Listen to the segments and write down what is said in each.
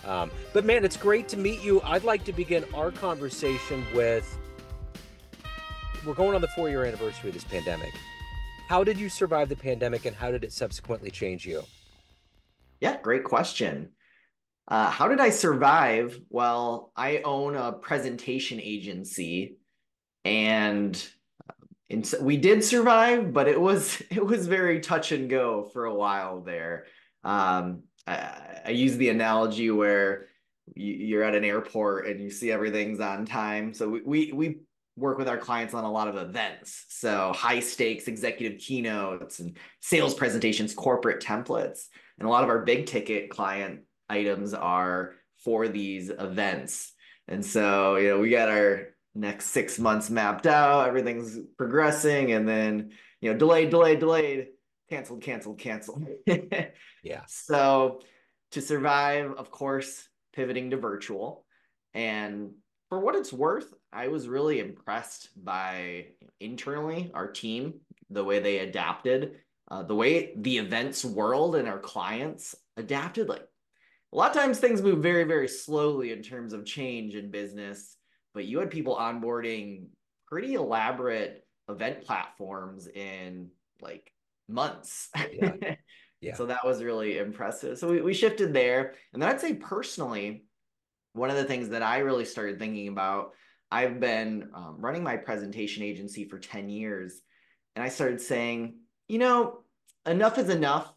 But man, it's great to meet you. I'd like to begin our conversation with, we're going on the 4-year anniversary of this pandemic. How did you survive the pandemic and how did it subsequently change you? Yeah, great question. How did I survive? Well, I own a presentation agency, and so we did survive, but it was very touch and go for a while there. I use the analogy where you're at an airport and you see everything's on time. So we work with our clients on a lot of events, so high stakes executive keynotes and sales presentations, corporate templates, and a lot of our big ticket client items are for these events. And so, we got our next 6 months mapped out, everything's progressing, and then, delayed, canceled. Yeah. So to survive, of course, pivoting to virtual. And for what it's worth, I was really impressed by internally our team, the way they adapted, the way the events world and our clients adapted. Like a lot of times things move very, very slowly in terms of change in business, but you had people onboarding pretty elaborate event platforms in like months. Yeah. And Yeah. so that was really impressive. So we shifted there. And then I'd say personally, one of the things that I really started thinking about, I've been running my presentation agency for 10 years. And I started saying, enough is enough.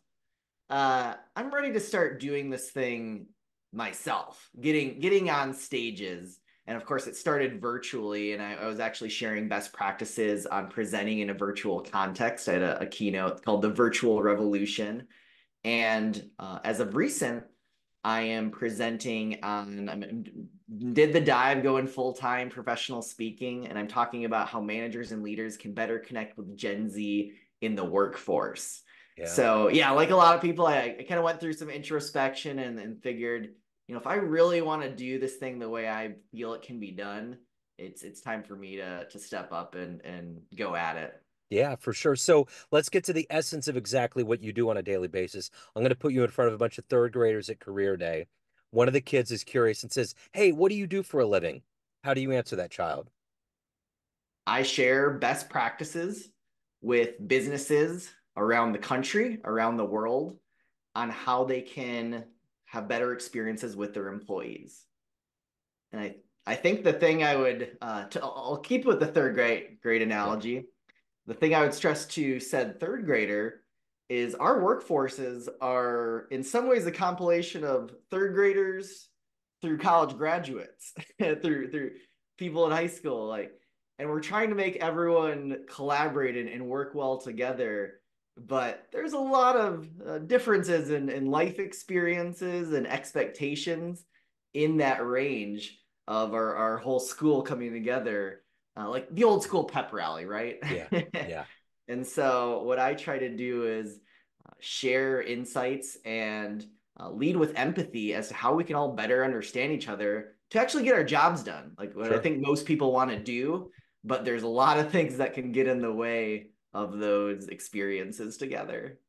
I'm ready to start doing this thing myself, getting on stages. And of course, it started virtually, and I was actually sharing best practices on presenting in a virtual context. I had a keynote called The Virtual Revolution. And as of recent, I am presenting did the dive going full-time professional speaking, and I'm talking about how managers and leaders can better connect with Gen Z in the workforce. Yeah. So yeah, like a lot of people, I kind of went through some introspection and figured, if I really want to do this thing the way I feel it can be done, it's time for me to step up and go at it. Yeah, for sure. So let's get to the essence of exactly what you do on a daily basis. I'm going to put you in front of a bunch of third graders at career day. One of the kids is curious and says, "Hey, what do you do for a living?" How do you answer that child? I share best practices with businesses around the country, around the world, on how they can have better experiences with their employees. And I think the thing I would, I'll keep with the third grade Yeah, analogy. The thing I would stress to said third grader is our workforces are in some ways a compilation of third graders through college graduates, through people in high school, and we're trying to make everyone collaborate and work well together. But there's a lot of differences in life experiences and expectations in that range of our whole school coming together, like the old school pep rally, right? yeah, yeah. And so what I try to do is share insights and lead with empathy as to how we can all better understand each other to actually get our jobs done. Like what I Sure. think most people want to do, but there's a lot of things that can get in the way of those experiences together.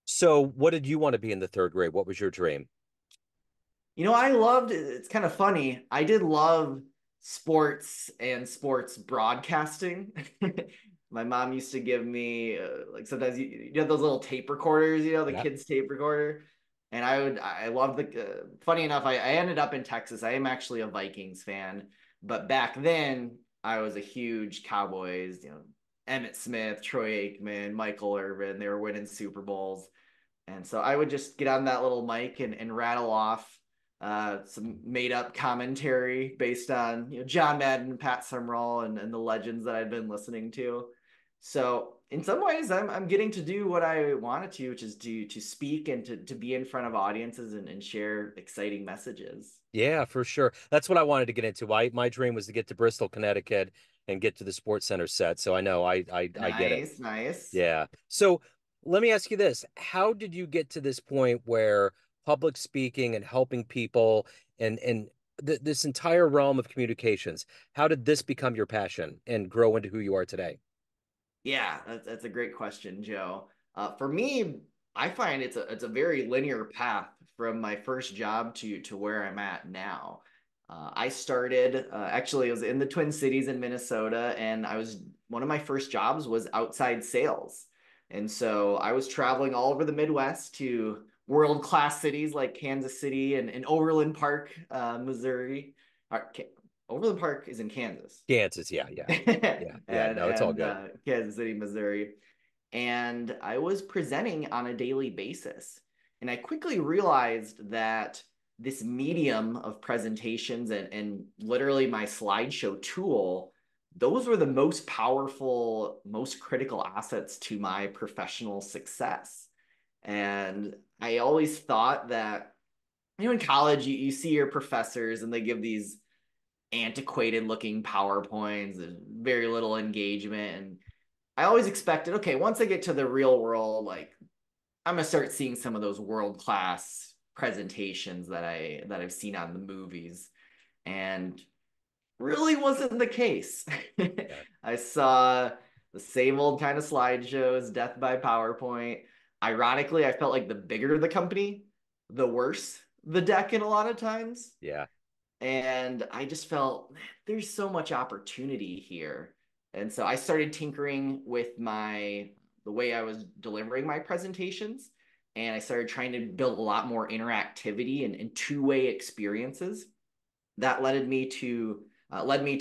So what did you want to be in the third grade? What was your dream? I loved it's kind of funny. I did love sports and sports broadcasting. My mom used to give me like sometimes you have those little tape recorders, the Yeah. kids' tape recorder. And I loved funny enough, I ended up in Texas. I am actually a Vikings fan, but back then I was a huge Cowboys, Emmitt Smith, Troy Aikman, Michael Irvin, they were winning Super Bowls. And so I would just get on that little mic and rattle off some made up commentary based on John Madden and Pat Summerall and the legends that I'd been listening to. So in some ways, I'm getting to do what I wanted to, which is to speak and to be in front of audiences and share exciting messages. Yeah, for sure. That's what I wanted to get into. My dream was to get to Bristol, Connecticut and get to the Sports Center set. So I know I get it. Nice, nice. Yeah. So let me ask you this. How did you get to this point where public speaking and helping people and this entire realm of communications, how did this become your passion and grow into who you are today? Yeah, that's a great question, Joe. For me, I find it's a very linear path from my first job to where I'm at now. I started actually, it was in the Twin Cities in Minnesota, and one of my first jobs was outside sales. And so I was traveling all over the Midwest to world-class cities like Kansas City and Overland Park, Missouri. Overland Park is in Kansas. Kansas, yeah, yeah, and yeah, yeah. No, it's all and good. Kansas City, Missouri. And I was presenting on a daily basis. And I quickly realized that this medium of presentations and literally my slideshow tool, those were the most powerful, most critical assets to my professional success. And I always thought that, in college, you see your professors and they give these antiquated looking PowerPoints and very little engagement. And I always expected, okay, once I get to the real world, like I'm gonna start seeing some of those world class presentations that I've seen on the movies, and really wasn't the case. Yeah, I saw the same old kind of slideshows, death by PowerPoint. Ironically, I felt like the bigger the company, the worse the deck in a lot of times. yeah, And I just felt there's so much opportunity here. And so I started tinkering with the way I was delivering my presentations. And I started trying to build a lot more interactivity and two-way experiences. That led me to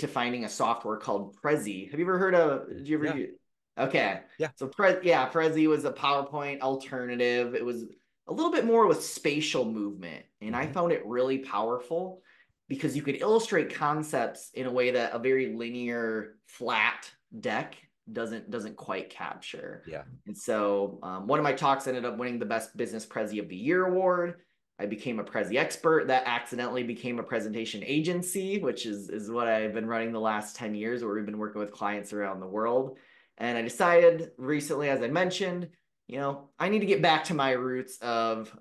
finding a software called Prezi. Have you ever heard of? Did you ever yeah, use? Okay, yeah. so Prezi was a PowerPoint alternative. It was a little bit more with spatial movement, and I Hmm. found it really powerful because you could illustrate concepts in a way that a very linear, flat deck doesn't quite capture. Yeah, And so, one of my talks ended up winning the Best Business Prezi of the Year award. I became a Prezi expert. That accidentally became a presentation agency, which is what I've been running the last 10 years, where we've been working with clients around the world. And I decided recently, as I mentioned, I need to get back to my roots of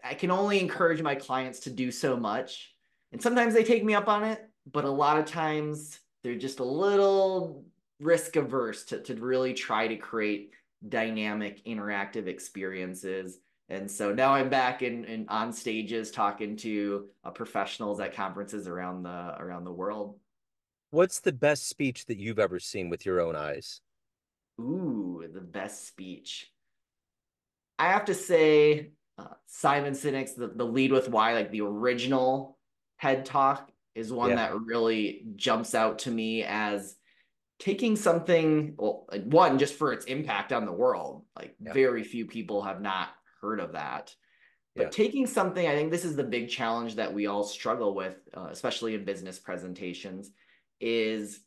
I can only encourage my clients to do so much. And sometimes they take me up on it, but a lot of times they're just a little risk averse to really try to create dynamic, interactive experiences. And so now I'm back in on stages talking to professionals at conferences around the world. what's the best speech that you've ever seen with your own eyes? Ooh, the best speech. I have to say, Simon Sinek's the Lead with Why, like the original TED Talk, is one Yeah, that really jumps out to me as taking something, well, like, one, just for its impact on the world. Like yeah, very few people have not heard of that. But yeah, taking something, I think this is the big challenge that we all struggle with, especially in business presentations, is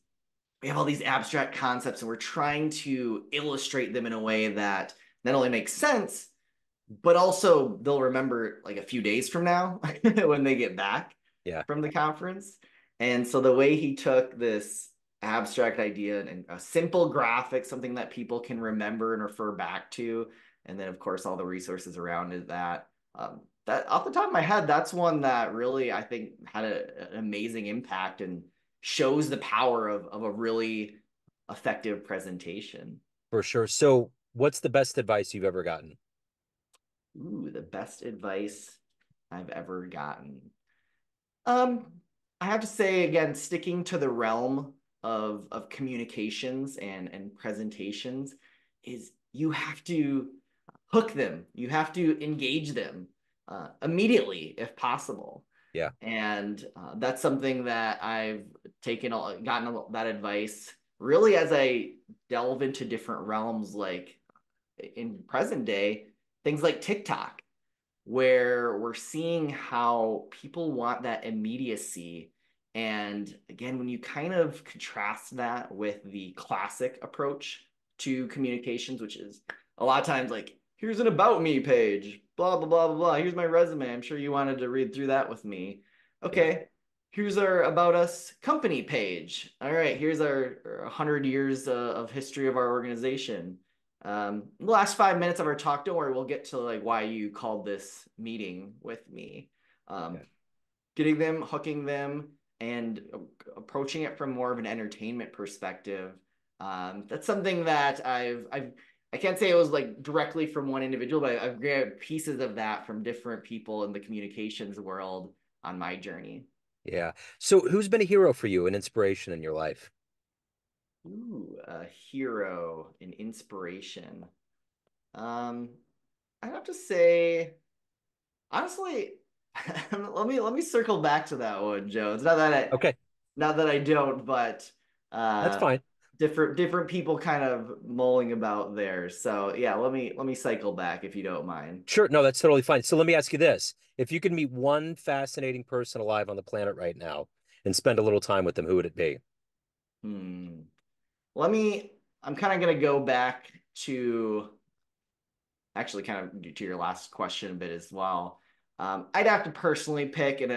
we have all these abstract concepts and we're trying to illustrate them in a way that not only makes sense, but also they'll remember like a few days from now when they get back yeah, from the conference. And so the way he took this abstract idea and a simple graphic, something that people can remember and refer back to, and then of course all the resources around it, that off the top of my head, that's one that really I think had an amazing impact and shows the power of a really effective presentation. for sure. So, what's the best advice you've ever gotten? Ooh, the best advice I've ever gotten. Um, I have to say again, sticking to the realm of communications and presentations is you have to hook them. You have to engage them immediately if possible. Yeah, And that's something that I've gotten that advice really as I delve into different realms, like in present day, things like TikTok, where we're seeing how people want that immediacy. And again, when you kind of contrast that with the classic approach to communications, which is a lot of times like, here's an about me page, blah, blah, blah, blah, blah. Here's my resume. I'm sure you wanted to read through that with me. yeah, Okay. Here's our about us company page. All right. Here's our 100 years of history of our organization. The last 5 minutes of our talk, don't worry, we'll get to like why you called this meeting with me. Um, yeah. Getting them, hooking them, and approaching it from more of an entertainment perspective. That's something that I can't say it was like directly from one individual, but I've grabbed pieces of that from different people in the communications world on my journey. Yeah. So who's been a hero for you, an inspiration in your life? Ooh, a hero, an inspiration. Um, I have to say, honestly, let me circle back to that one, Joe. It's Okay, not that I don't, but that's uh fine. different people kind of mulling about there. So yeah, let me cycle back if you don't mind. Sure. No, that's totally fine. So let me ask you this. If you could meet one fascinating person alive on the planet right now and spend a little time with them, who would it be? Hmm. Let me, I'm kind of going to go back to actually kind of to your last question a bit as well. I'd have to personally pick, and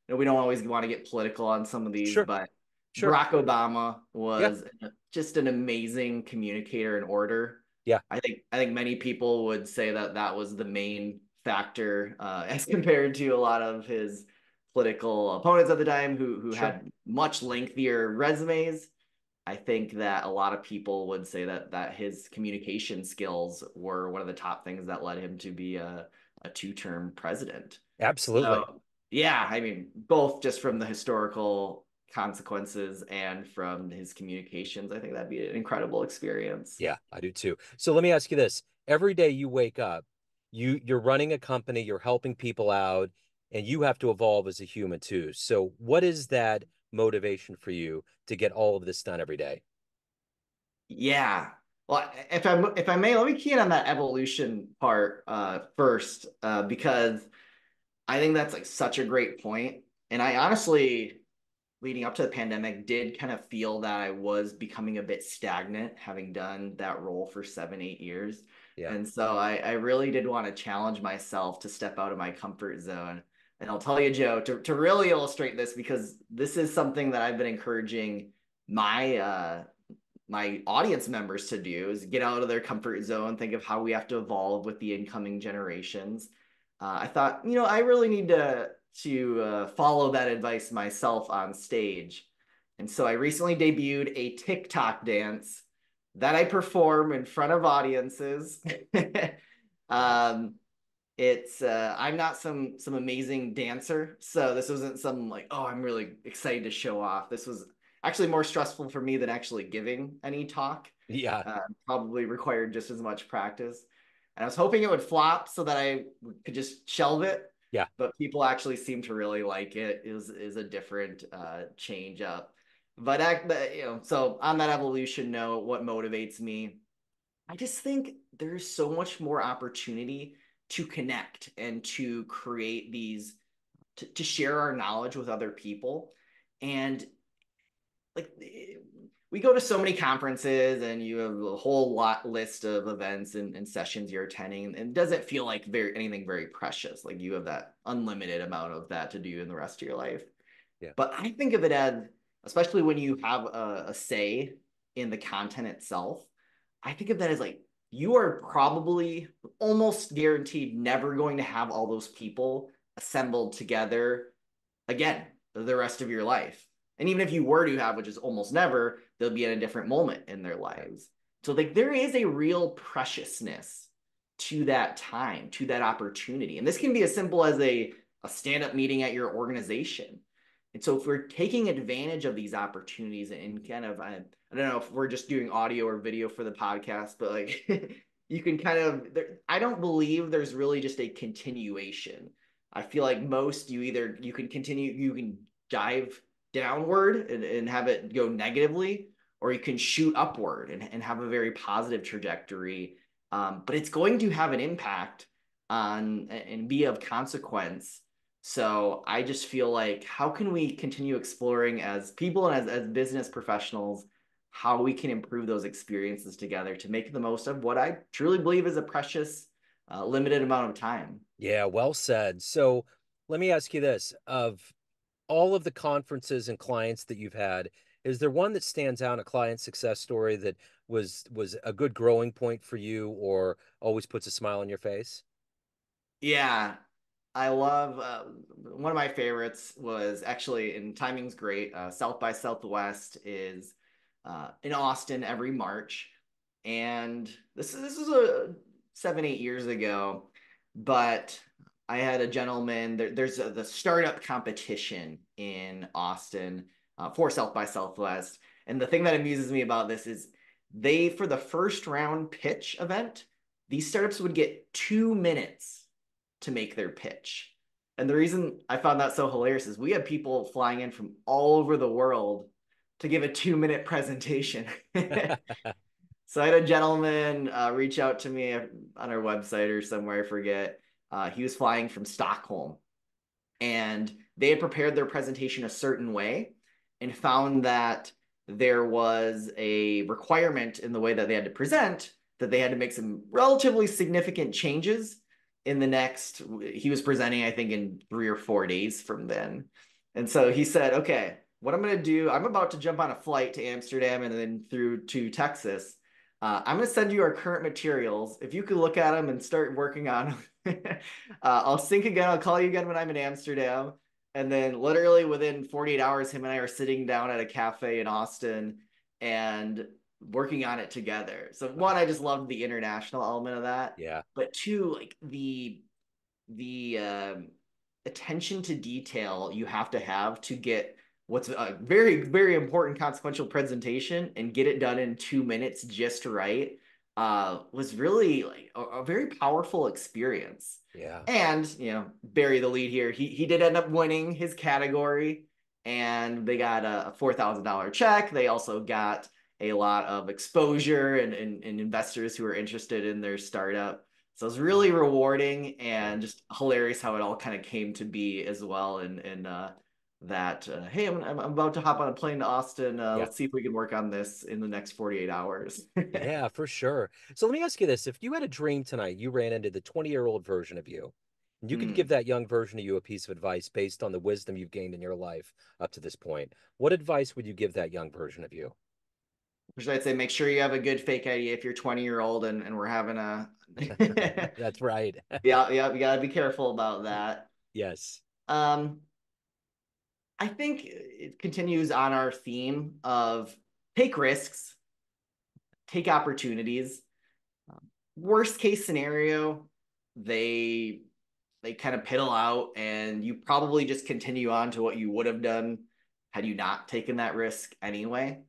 we don't always want to get political on some of these, Sure, but sure. Barack Obama Yeah, was just an amazing communicator and orator. yeah, I think many people would say that that was the main factor as compared to a lot of his political opponents at the time who sure. had much lengthier resumes. I think that a lot of people would say that his communication skills were one of the top things that led him to be a two-term president. Absolutely. So yeah, I mean, both just from the historical consequences and from his communications, I think that'd be an incredible experience. Yeah, I do too. So let me ask you this. Every day you wake up, you're running a company, you're helping people out, and you have to evolve as a human too. So what is that motivation for you to get all of this done every day? Yeah. Well, if I may, let me key in on that evolution part first, because I think that's like such a great point. And I honestly, leading up to the pandemic, did kind of feel that I was becoming a bit stagnant, having done that role for 7, 8 years. Yeah. And so I really did want to challenge myself to step out of my comfort zone. And I'll tell you, Joe, to really illustrate this, because this is something that I've been encouraging my my audience members to do is get out of their comfort zone, think of how we have to evolve with the incoming generations. I thought, I really need to follow that advice myself on stage. And so I recently debuted a TikTok dance that I perform in front of audiences. Nice. um, it's I'm not some amazing dancer, so this wasn't some like, oh, I'm really excited to show off. This was actually more stressful for me than actually giving any talk. Yeah. Probably required just as much practice. And I was hoping it would flop so that I could just shelve it, Yeah. but people actually seem to really like it. Is a different change up. But so on that evolution note, what motivates me? I just think there's so much more opportunity to connect and to create these to share our knowledge with other people. And like we go to so many conferences and you have a whole lot list of events and sessions you're attending, and it doesn't feel like anything very precious. Like you have that unlimited amount of that to do in the rest of your life. Yeah. But I think of it as, especially when you have a say in the content itself, I think of that as like you are probably almost guaranteed never going to have all those people assembled together again the rest of your life. And even if you were to have, which is almost never, they'll be at a different moment in their Right. lives. So like there is a real preciousness to that time, to that opportunity. And this can be as simple as a stand-up meeting at your organization. And so if we're taking advantage of these opportunities and kind of I don't know if we're just doing audio or video for the podcast, but like you can kind of I don't believe there's really just a continuation. I feel like most you can continue, you can dive downward and have it go negatively, or you can shoot upward and have a very positive trajectory. But it's going to have an impact on and be of consequence. So I just feel like how can we continue exploring as people and as business professionals how we can improve those experiences together to make the most of what I truly believe is a precious, limited amount of time. Yeah, well said. So let me ask you this. Of all of the conferences and clients that you've had, is there one that stands out, a client success story that was a good growing point for you or always puts a smile on your face? Yeah, I love one of my favorites was actually, and timing's great. South by Southwest is in Austin every March. And this is a 7, 8 years ago, but I had a gentleman. There's the startup competition in Austin for South by Southwest, and the thing that amuses me about this is they for the first round pitch event, these startups would get 2 minutes to make their pitch. And the reason I found that so hilarious is we had people flying in from all over the world to give a 2 minute presentation. So I had a gentleman reach out to me on our website or somewhere, I forget. He was flying from Stockholm, and they had prepared their presentation a certain way and found that there was a requirement in the way that they had to present, that they had to make some relatively significant changes in the next. He was presenting, I think, in 3 or 4 days from then. And so he said, okay, what I'm going to do, I'm about to jump on a flight to Amsterdam and then through to Texas. I'm going to send you our current materials. If you could look at them and start working on them, I'll sync again. I'll call you again when I'm in Amsterdam. And then literally within 48 hours, him and I are sitting down at a cafe in Austin and working on it together. So one, I just loved the international element of that. Yeah. But two, like the attention to detail you have to get what's a very, very important consequential presentation and get it done in 2 minutes just right was really like a very powerful experience. Yeah. And, bury the lead here. He did end up winning his category, and they got a $4,000 check. They also got a lot of exposure and investors who are interested in their startup. So it's really Wow. rewarding Yeah. and just hilarious how it all kind of came to be as well. And that, hey, I'm about to hop on a plane to Austin. Yeah. Let's see if we can work on this in the next 48 hours. Yeah, for sure. So let me ask you this. If you had a dream tonight, you ran into the 20-year-old version of you, and you could give Hmm. that young version of you a piece of advice based on the wisdom you've gained in your life up to this point, what advice would you give that young version of you? Or should I say, make sure you have a good fake ID if you're 20-year-old and we're having a. That's right. Yeah, yeah, you gotta be careful about that. Yes. Um, I think it continues on our theme of take risks, take opportunities. Worst case scenario, they they kind of piddle out and you probably just continue on to what you would have done had you not taken that risk anyway.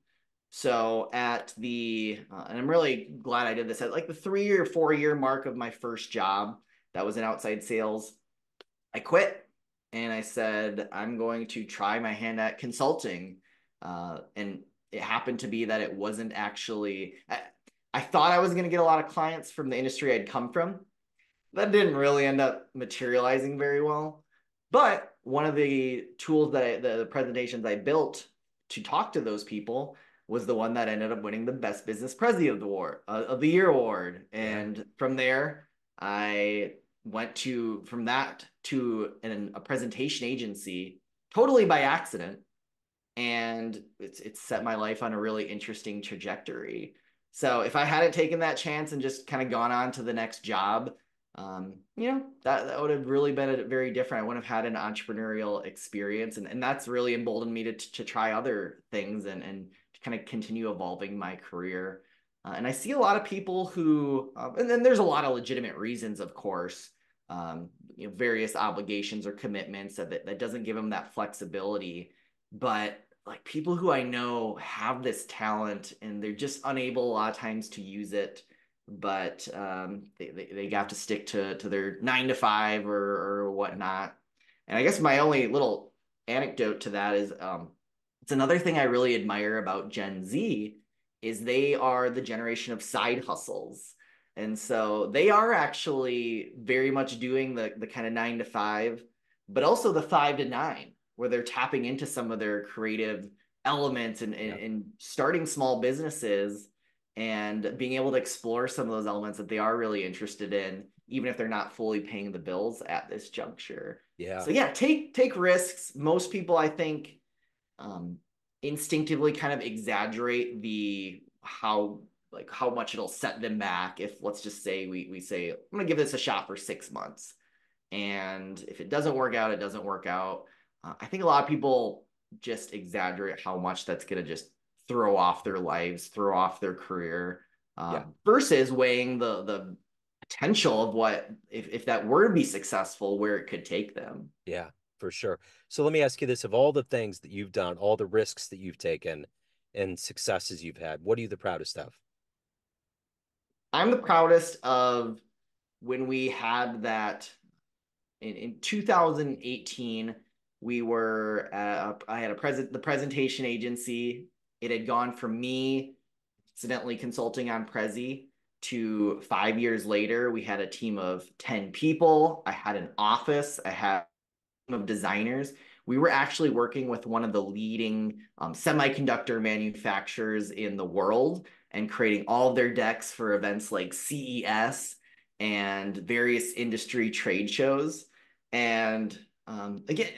So at and I'm really glad I did this at like the 3 or 4 year mark of my first job that was in outside sales. I quit and I said, I'm going to try my hand at consulting. And it happened to be that it wasn't actually, I thought I was going to get a lot of clients from the industry I'd come from. That didn't really end up materializing very well. But one of the tools the presentations I built to talk to those people was the one that ended up winning the Best Business Prezi of the Year award. Yeah. And from there, I went from that to a presentation agency totally by accident, and it's set my life on a really interesting trajectory. So if I hadn't taken that chance and just kind of gone on to the next job, that would have really been very different. I wouldn't have had an entrepreneurial experience, and that's really emboldened me to try other things and to kind of continue evolving my career. And I see a lot of people who, and then there's a lot of legitimate reasons, of course, various obligations or commitments that doesn't give them that flexibility. But like people who I know have this talent and they're just unable a lot of times to use it, but they have to stick to their 9 to 5 or whatnot. And I guess my only little anecdote to that is it's another thing I really admire about Gen Z is they are the generation of side hustles. And so they are actually very much doing the kind of 9 to 5, but also the 5 to 9, where they're tapping into some of their creative elements Yeah. and starting small businesses and being able to explore some of those elements that they are really interested in, even if they're not fully paying the bills at this juncture. Yeah. So yeah, take risks. Most people, I think, um, instinctively kind of exaggerate the how much it'll set them back. If let's just say we say I'm gonna give this a shot for 6 months, and if it doesn't work out, it doesn't work out. I think a lot of people just exaggerate how much that's gonna just throw off their lives, throw off their career. Yeah. versus weighing the potential of what if that were to be successful, where it could take them. Yeah, for sure. So let me ask you this, of all the things that you've done, all the risks that you've taken and successes you've had, what are you the proudest of? I'm the proudest of when we had that in 2018. We were I had the presentation agency. It had gone from me accidentally consulting on Prezi to 5 years later, we had a team of 10 people. I had an office. I had of designers. We were actually working with one of the leading semiconductor manufacturers in the world and creating all of their decks for events like CES and various industry trade shows. And again,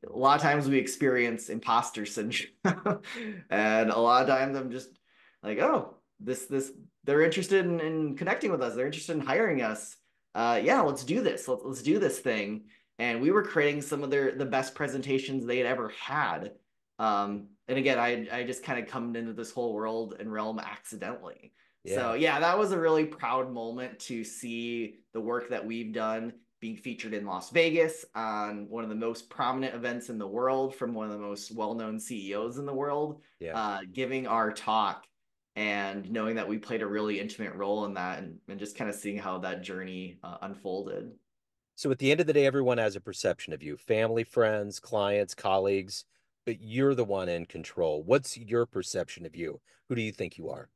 a lot of times we experience imposter syndrome, and a lot of times I'm just like, oh, this they're interested in connecting with us. They're interested in hiring us. Yeah, let's do this. Let's do this thing, and we were creating some of the best presentations they had ever had. And again, I just kind of come into this whole world and realm accidentally. So Yeah, yeah, that was a really proud moment to see the work that we've done being featured in Las Vegas on one of the most prominent events in the world from one of the most well-known CEOs in the world, yeah. giving our talk and knowing that we played a really intimate role in that, and just kind of seeing how that journey unfolded. So at the end of the day, everyone has a perception of you, family, friends, clients, colleagues, but you're the one in control. What's your perception of you? Who do you think you are?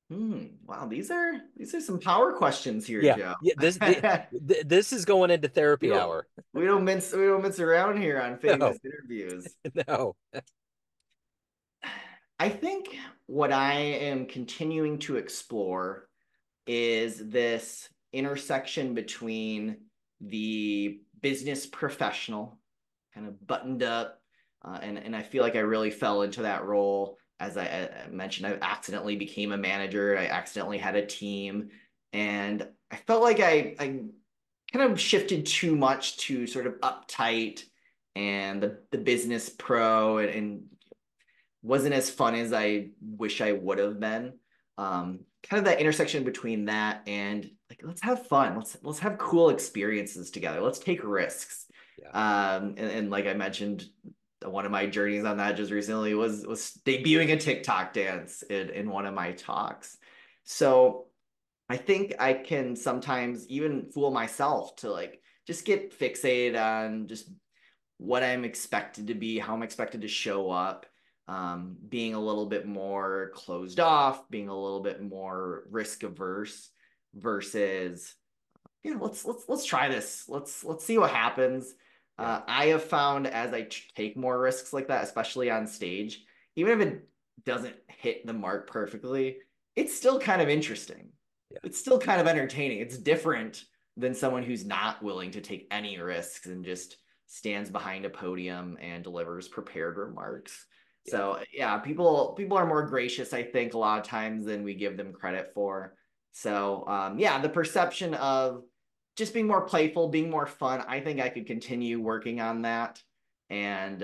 Wow, these are some power questions here, Yeah, Joe. yeah. This is going into we therapy don't hour. we don't mince around here on No, famous interviews. no. I think what I am continuing to explore is this intersection between the business professional, kind of buttoned up, and I feel like I really fell into that role. As I mentioned, I accidentally became a manager. I accidentally had a team, and I felt like I kind of shifted too much to sort of uptight and the business pro, and wasn't as fun as I wish I would have been. Kind of that intersection between that and like let's have fun, let's have cool experiences together, let's take risks. Yeah, And like I mentioned, one of my journeys on that just recently was debuting a TikTok dance in one of my talks. So I think I can sometimes even fool myself to like just get fixated on just what I'm expected to be, how I'm expected to show up, being a little bit more closed off, being a little bit more risk averse versus yeah, let's try this. Let's see what happens. yeah, I have found as I take more risks like that, especially on stage, even if it doesn't hit the mark perfectly, it's still kind of interesting. yeah, It's still kind of entertaining. It's different than someone who's not willing to take any risks and just stands behind a podium and delivers prepared remarks. yeah. So yeah, people are more gracious, I think, a lot of times than we give them credit for. So yeah, the perception of just being more playful, being more fun. I think I could continue working on that and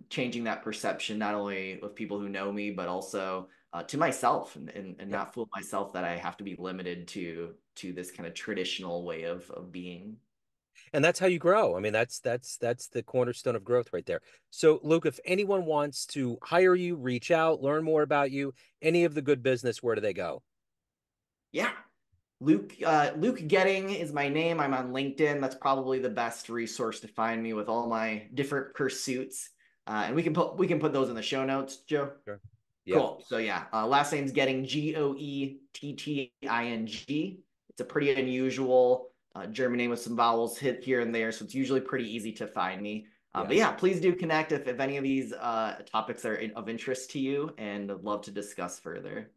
changing that perception, not only of people who know me, but also to myself, and Yeah. not fool myself that I have to be limited to this kind of traditional way of being. And that's how you grow. I mean, that's the cornerstone of growth right there. So, Luke, if anyone wants to hire you, reach out, learn more about you, any of the good business, where do they go? Yeah. Luke Goetting is my name. I'm on LinkedIn. That's probably the best resource to find me with all my different pursuits. And we can put those in the show notes, Joe. Sure. Yeah. Cool. So yeah, last name's Getting, Goetting. It's a pretty unusual German name with some vowels hit here and there, so it's usually pretty easy to find me. Yeah. But yeah, please do connect if any of these topics are of interest to you, and I'd love to discuss further.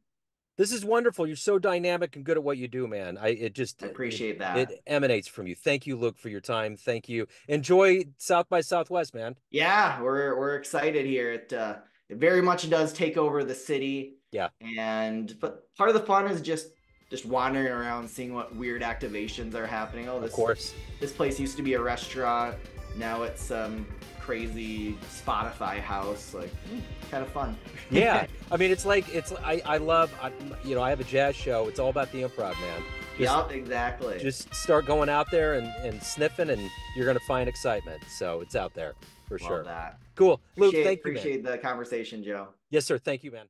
This is wonderful. You're so dynamic and good at what you do, man. It just I it appreciate that. it emanates from you. Thank you, Luke, for your time. Thank you. Enjoy South by Southwest, man. Yeah, we're excited here. It very much does take over the city, Yeah, and but part of the fun is just wandering around, seeing what weird activations are happening. Oh, of this course. this place used to be a restaurant. now it's some crazy Spotify house. Like, kind of fun. Yeah, I mean, I love I have a jazz show. It's all about the improv, man. Just Yep, exactly. just start going out there and sniffing, and you're gonna find excitement. So it's out there for Love sure. that. Cool, Luke. Appreciate Thank you, man. appreciate the conversation, Joe. Yes, sir. Thank you, man.